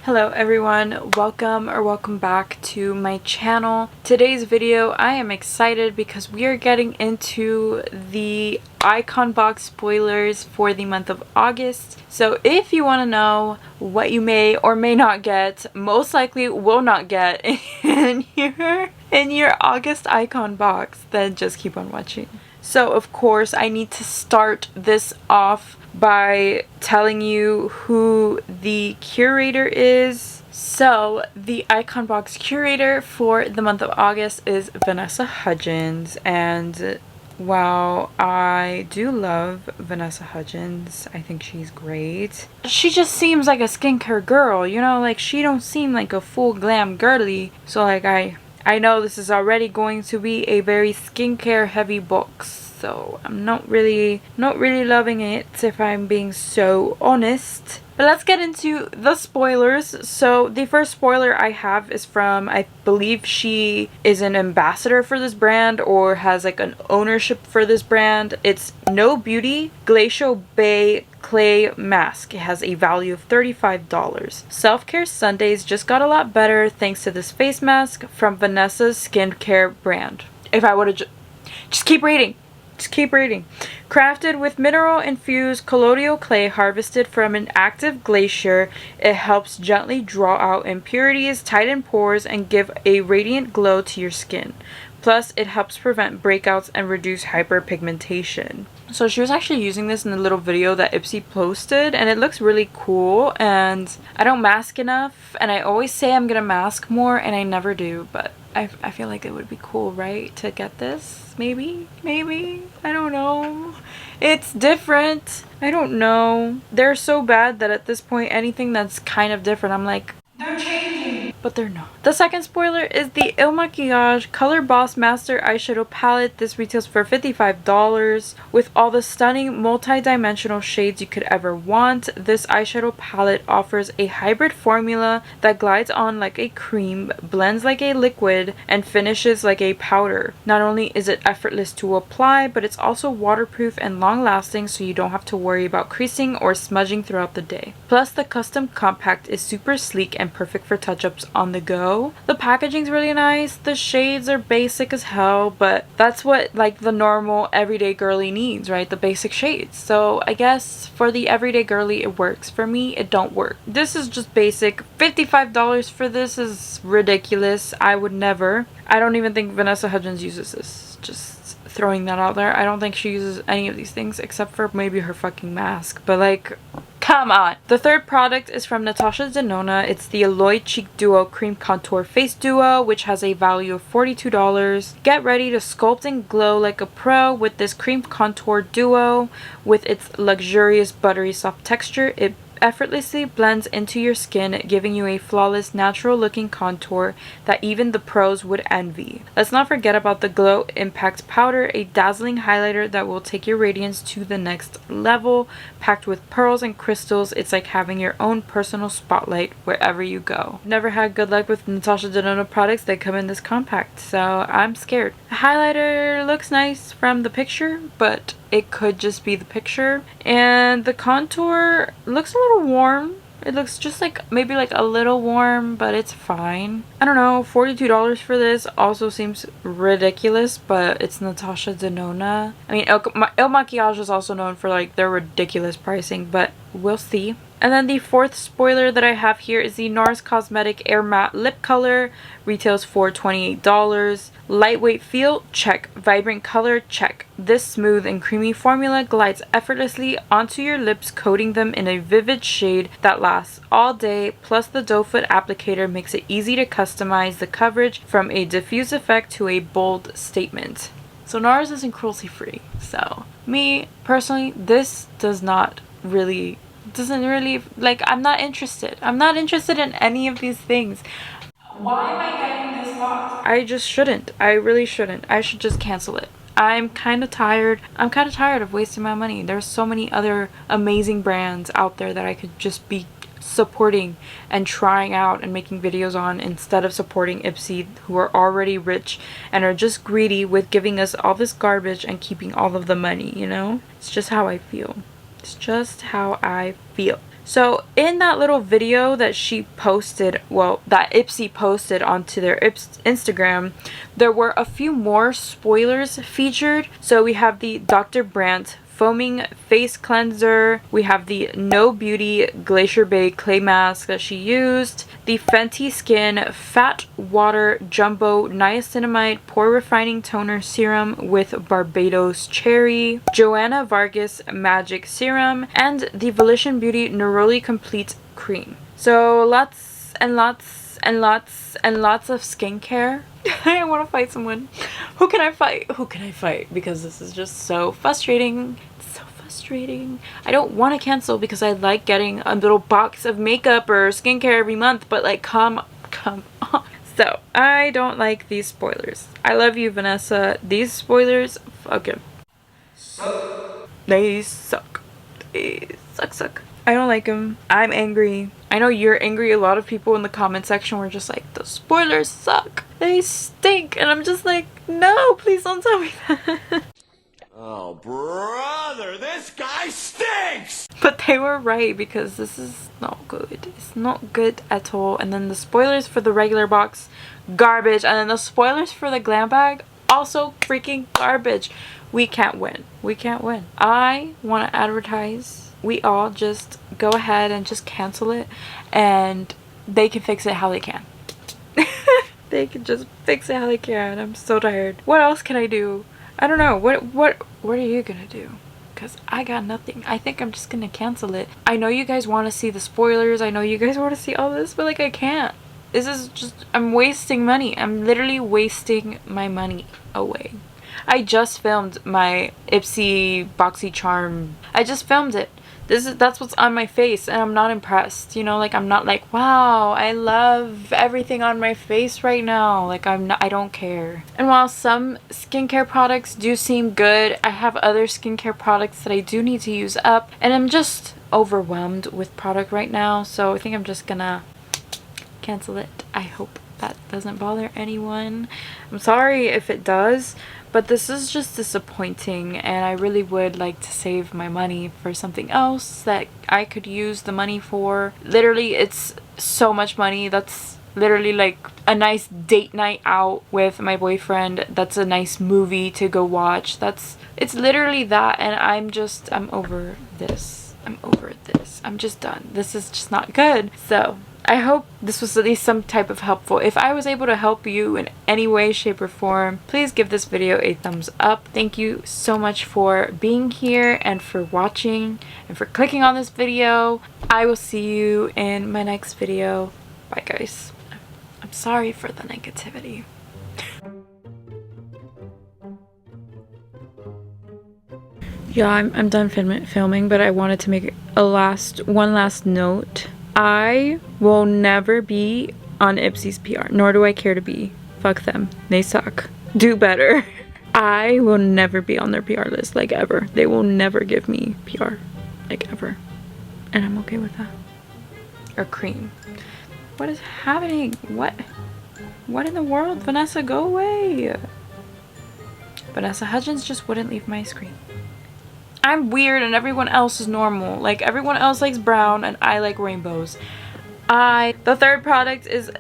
Hello everyone, welcome back to my channel. Today's video, I am excited because we are getting into the icon box spoilers for the month of August. So if you want to know what you may or may not get, most likely will not get in your August icon box, then just keep on watching. So of course I need to start this off by telling you who the curator is. So the icon box curator for the month of August is Vanessa Hudgens, and while I do love Vanessa Hudgens, I think she's great. She just seems like a skincare girl, you know, like she don't seem like a full glam girly. So like I know this is already going to be a very skincare heavy box. So I'm not really loving it, if I'm being so honest. But let's get into the spoilers. So the first spoiler I have is from, I believe she is an ambassador for this brand or has like an ownership for this brand. It's No Beauty Glacial Bay Clay Mask. It has a value of $35. Self-care Sundays just got a lot better thanks to this face mask from Vanessa's skincare brand. If I would have just keep reading. Just keep reading. Crafted with mineral-infused colloidal clay harvested from an active glacier, it helps gently draw out impurities, tighten pores, and give a radiant glow to your skin. Plus, it helps prevent breakouts and reduce hyperpigmentation. So she was actually using this in the little video that Ipsy posted, and it looks really cool. And I don't mask enough, and I always say I'm gonna mask more, and I never do, but I feel like it would be cool, right, to get this? Maybe? I don't know. It's different. I don't know. They're so bad that at this point, anything that's kind of different, I'm like, they're changing. But they're not. The second spoiler is the Il Makiage Color Boss Master Eyeshadow Palette. This retails for $55. With all the stunning multi-dimensional shades you could ever want, this eyeshadow palette offers a hybrid formula that glides on like a cream, blends like a liquid, and finishes like a powder. Not only is it effortless to apply, but it's also waterproof and long-lasting, so you don't have to worry about creasing or smudging throughout the day. Plus, the custom compact is super sleek and perfect for touch-ups on the go. The packaging's really nice. The shades are basic as hell, but that's what like the normal everyday girly needs, right? The basic shades. So I guess for the everyday girly it works. For me, it don't work. This is just basic. $55 for this is ridiculous. I would never. I don't even think Vanessa Hudgens uses this. Just throwing that out there. I don't think she uses any of these things except for maybe her fucking mask. But like, come on. The third product is from Natasha Denona. It's the Lucky Chic Duo Cream Contour Face Duo, which has a value of $42. Get ready to sculpt and glow like a pro with this cream contour duo. With its luxurious buttery soft texture, it effortlessly blends into your skin, giving you a flawless, natural looking contour that even the pros would envy. Let's not forget about the Glow Impact Powder, a dazzling highlighter that will take your radiance to the next level. Packed with pearls and crystals, it's like having your own personal spotlight wherever you go. Never had good luck with Natasha Denona products that come in this compact, so I'm scared. The highlighter looks nice from the picture, but it could just be the picture. And the contour looks a little warm. It looks just like maybe like a little warm, but it's fine. I don't know, $42 for this also seems ridiculous, but it's Natasha Denona. I mean, Il Makiage is also known for like their ridiculous pricing, but we'll see. And then the fourth spoiler that I have here is the NARS Cosmetic Air Matte Lip Color. Retails for $28. Lightweight feel? Check. Vibrant color? Check. This smooth and creamy formula glides effortlessly onto your lips, coating them in a vivid shade that lasts all day. Plus, the doe foot applicator makes it easy to customize the coverage from a diffuse effect to a bold statement. So NARS isn't cruelty free. So me personally, this doesn't really like, I'm not interested in any of these things. Why am I getting this box? I just shouldn't. I really shouldn't. I should just cancel it. I'm kind of tired of wasting my money. There's so many other amazing brands out there that I could just be supporting and trying out and making videos on, instead of supporting Ipsy, who are already rich and are just greedy with giving us all this garbage and keeping all of the money, you know? It's just how I feel. It's just how I feel. So in that little video that she posted, well, that Ipsy posted onto their Instagram, there were a few more spoilers featured. So we have the Dr. Brandt foaming face cleanser, we have the No Beauty Glacier Bay clay mask that she used, the Fenty Skin Fat Water Jumbo Niacinamide Pore Refining Toner Serum with Barbados Cherry, Joanna Vargas Magic Serum, and the Volition Beauty Neroli Complete Cream. So lots and lots and lots and lots of skincare. I want to fight someone. Who can I fight? Who can I fight? Because this is just so frustrating. So frustrating. I don't want to cancel because I like getting a little box of makeup or skincare every month, but like come on. So I don't like these spoilers. I love you, Vanessa. These spoilers fucking suck. They suck. They suck. I don't like them. I'm angry. I know you're angry. A lot of people in the comment section were just like, the spoilers suck. They stink. And I'm just like, no, please don't tell me that. Oh, brother, this guy stinks! But they were right, because this is not good. It's not good at all. And then the spoilers for the regular box, garbage. And then the spoilers for the glam bag, also freaking garbage. We can't win. We can't win. I want to advertise. We all just go ahead and just cancel it, and they can fix it how they can. They can just fix it how they can. I'm so tired. What else can I do? I don't know. What are you gonna do? Because I got nothing. I think I'm just gonna cancel it. I know you guys want to see the spoilers. I know you guys want to see all this, but like I can't. This is just, I'm wasting money. I'm literally wasting my money away. I just filmed my Ipsy boxycharm. I just filmed it. That's what's on my face, and I'm not impressed, you know, like I'm not like, wow, I love everything on my face right now. Like I don't care. And while some skincare products do seem good, I have other skincare products that I do need to use up, and I'm just overwhelmed with product right now, so I think I'm just gonna cancel it. I hope that doesn't bother anyone. I'm sorry if it does, but this is just disappointing, and I really would like to save my money for something else that I could use the money for. Literally, it's so much money. That's literally like a nice date night out with my boyfriend. That's a nice movie to go watch. It's literally that, and I'm over this. I'm over this. I'm just done. This is just not good. So I hope this was at least some type of helpful. If I was able to help you in any way, shape, or form, please give this video a thumbs up. Thank you so much for being here and for watching and for clicking on this video. I will see you in my next video. Bye, guys. I'm sorry for the negativity. Yeah, I'm done filming, but I wanted to make one last note. I will never be on Ipsy's PR, nor do I care to be. Fuck them. They suck. Do better. I will never be on their PR list, like ever. They will never give me PR, like ever. And I'm okay with that. Or cream. What is happening? What in the world? Vanessa, go away. Vanessa Hudgens just wouldn't leave my screen. I'm weird and everyone else is normal. Like everyone else likes brown and I like rainbows. The third product is